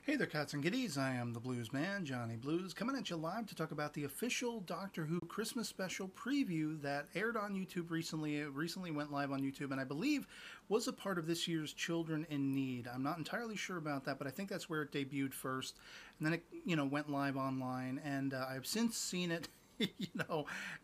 Hey there, cats and kitties. I am the Blues Man, Johnny Blues, coming at you live to talk about the official Doctor Who Christmas special preview that aired on YouTube recently. It recently went live on YouTube, and I believe was a part of this year's Children in Need. I'm not entirely sure about that, but I think that's where it debuted first, and then it, went live online, and I've since seen it.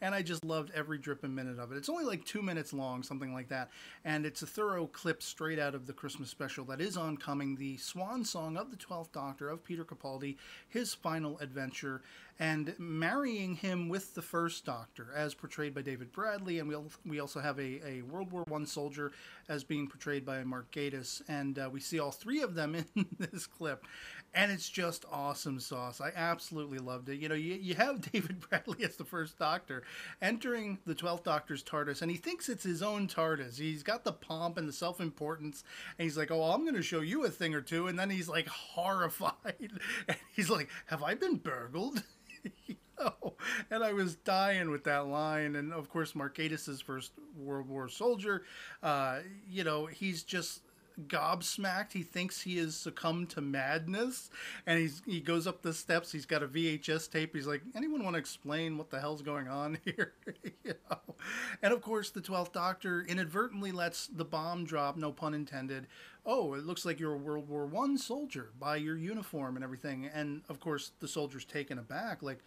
And I just loved every drip and minute of it. It's only like 2 minutes long, something like that, and it's a thorough clip straight out of the Christmas special that is oncoming, the swan song of the 12th Doctor, of Peter Capaldi, his final adventure, and marrying him with the First Doctor, as portrayed by David Bradley, and we also have a World War I soldier as being portrayed by Mark Gatiss, and we see all three of them in this clip, and it's just awesome sauce. I absolutely loved it. You have David Bradley as the First Doctor entering the 12th Doctor's TARDIS, and he thinks it's his own TARDIS. He's got the pomp and the self-importance, and he's like, oh, I'm going to show you a thing or two, and then he's like horrified, and he's like, have I been burgled? And I was dying with that line. And of course, Mark Gatiss's first World War soldier, he's just gobsmacked. He thinks he has succumbed to madness, and he goes up the steps. He's got a VHS tape. He's like, anyone want to explain what the hell's going on here? And of course, the 12th Doctor inadvertently lets the bomb drop, no pun intended. Oh, it looks like you're a World War I soldier by your uniform and everything. And of course, the soldier's taken aback, like,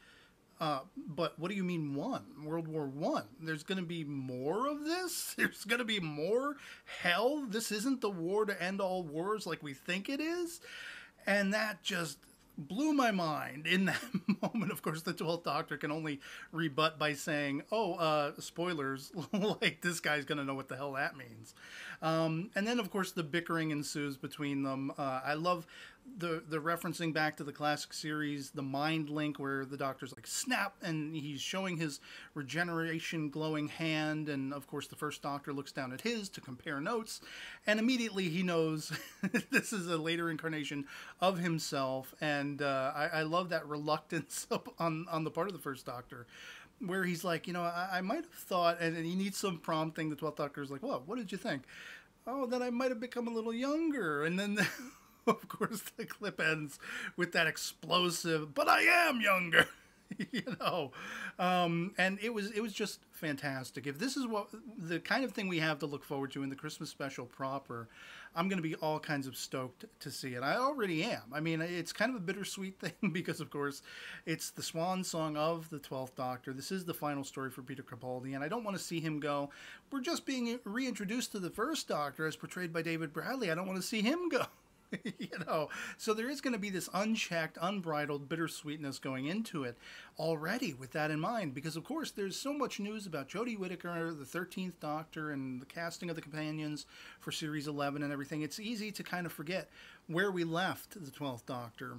but what do you mean one? World War One? There's going to be more of this? There's going to be more hell? This isn't the war to end all wars like we think it is? And that just blew my mind in that moment. Of course, the 12th Doctor can only rebut by saying, spoilers, like this guy's going to know what the hell that means. And then, of course, the bickering ensues between them. I love the referencing back to the classic series, the mind link where the Doctor's like, snap, and he's showing his regeneration glowing hand, and of course the First Doctor looks down at his to compare notes, and immediately he knows this is a later incarnation of himself, and I love that reluctance on the part of the First Doctor, where he's like, I might have thought, and he needs some prompting. The 12th Doctor's like, what did you think? Oh, that I might have become a little younger. And then of course, the clip ends with that explosive, but I am younger, and it was just fantastic. If this is what the kind of thing we have to look forward to in the Christmas special proper, I'm going to be all kinds of stoked to see it. I already am. I mean, it's kind of a bittersweet thing because, of course, it's the swan song of the 12th Doctor. This is the final story for Peter Capaldi, and I don't want to see him go, we're just being reintroduced to the First Doctor as portrayed by David Bradley. I don't want to see him go. So there is going to be this unchecked, unbridled bittersweetness going into it already with that in mind, because of course there's so much news about Jodie Whittaker, the 13th Doctor, and the casting of the companions for Series 11 and everything. It's easy to kind of forget where we left the 12th Doctor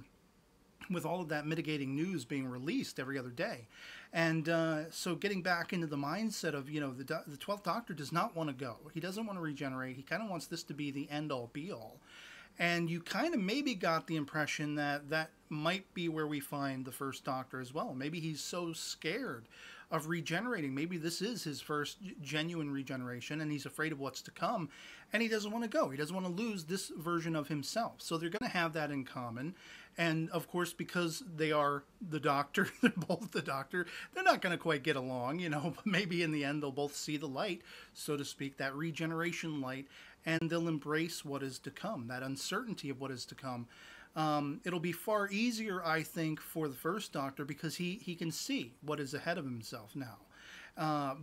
with all of that mitigating news being released every other day. And so getting back into the mindset of, the 12th Doctor does not want to go. He doesn't want to regenerate. He kind of wants this to be the end-all, be-all. And you kind of maybe got the impression that that might be where we find the First Doctor as well. Maybe he's so scared of regenerating. Maybe this is his first genuine regeneration, and he's afraid of what's to come, and he doesn't want to go. He doesn't want to lose this version of himself. So they're going to have that in common. And, of course, because they are the Doctor, they're both the Doctor, they're not going to quite get along, but maybe in the end they'll both see the light, so to speak, that regeneration light, and they'll embrace what is to come, that uncertainty of what is to come. It'll be far easier, I think, for the First Doctor because he can see what is ahead of himself now.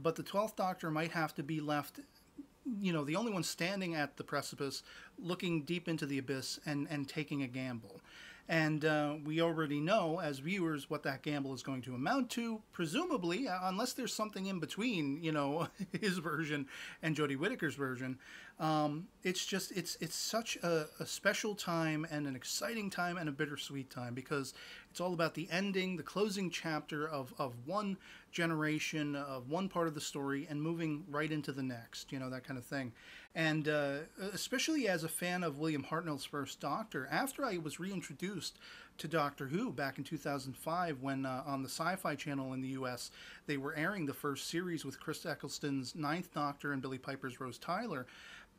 But the 12th Doctor might have to be left, the only one standing at the precipice, looking deep into the abyss and taking a gamble. And we already know, as viewers, what that gamble is going to amount to, presumably, unless there's something in between, his version and Jodie Whittaker's version. It's such a special time and an exciting time and a bittersweet time, because it's all about the ending, the closing chapter of one generation, of one part of the story, and moving right into the next, that kind of thing. And especially as a fan of William Hartnell's First Doctor, after I was reintroduced to Doctor Who back in 2005 when on the Sci-Fi Channel in the US, they were airing the first series with Chris Eccleston's Ninth Doctor and Billie Piper's Rose Tyler,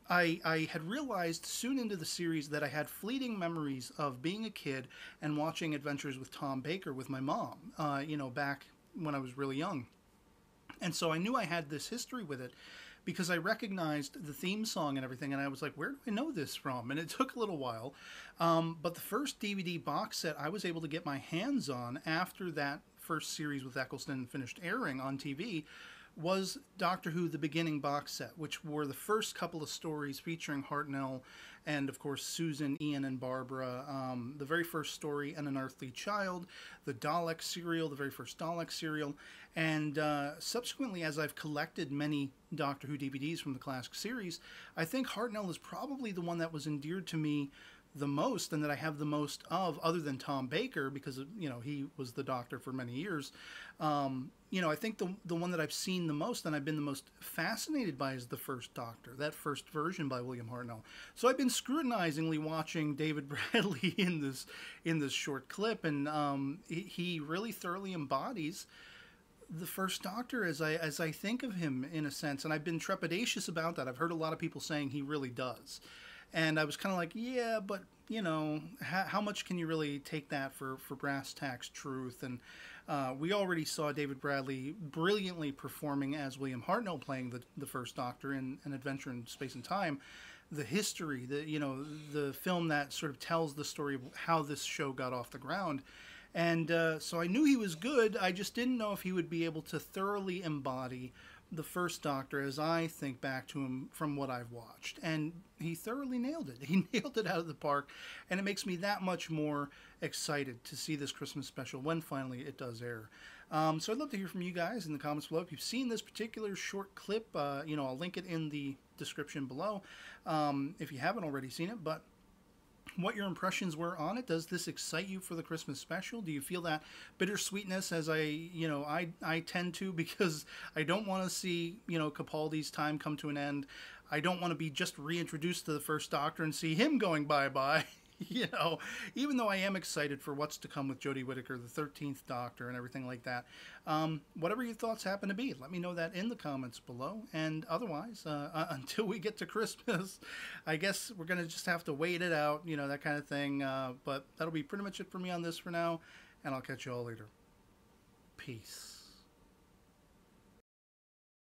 I had realized soon into the series that I had fleeting memories of being a kid and watching Adventures with Tom Baker with my mom, back when I was really young. And so I knew I had this history with it because I recognized the theme song and everything, and I was like, where do I know this from? And it took a little while. But the first DVD box set I was able to get my hands on after that first series with Eccleston finished airing on TV was Doctor Who The Beginning box set, which were the first couple of stories featuring Hartnell and, of course, Susan, Ian, and Barbara. The very first story, An Unearthly Child, the Dalek serial, the very first Dalek serial. And subsequently, as I've collected many Doctor Who DVDs from the classic series, I think Hartnell is probably the one that was endeared to me the most and that I have the most of, other than Tom Baker, because he was the Doctor for many years. I think the one that I've seen the most and I've been the most fascinated by is the first Doctor, that first version by William Hartnell. So I've been scrutinizingly watching David Bradley in this short clip, and he really thoroughly embodies the first Doctor as I think of him, in a sense, and I've been trepidatious about that. I've heard a lot of people saying he really does. And I was kind of like, yeah, but, how much can you really take that for brass tacks truth? And we already saw David Bradley brilliantly performing as William Hartnell, playing the first Doctor in An Adventure in Space and Time. The history, the film that sort of tells the story of how this show got off the ground. And so I knew he was good. I just didn't know if he would be able to thoroughly embody the first Doctor as I think back to him from what I've watched. And he thoroughly nailed it. He nailed it out of the park. And it makes me that much more excited to see this Christmas special when finally it does air. So I'd love to hear from you guys in the comments below. If you've seen this particular short clip, I'll link it in the description below if you haven't already seen it. But what your impressions were on it. Does this excite you for the Christmas special? Do you feel that bittersweetness as I tend to, because I don't want to see, Capaldi's time come to an end. I don't want to be just reintroduced to the first Doctor and see him going bye-bye. Even though I am excited for what's to come with Jodie Whittaker, the 13th Doctor, and everything like that. Whatever your thoughts happen to be, let me know that in the comments below. And otherwise, until we get to Christmas, I guess we're going to just have to wait it out, that kind of thing. But that'll be pretty much it for me on this for now, and I'll catch you all later. Peace.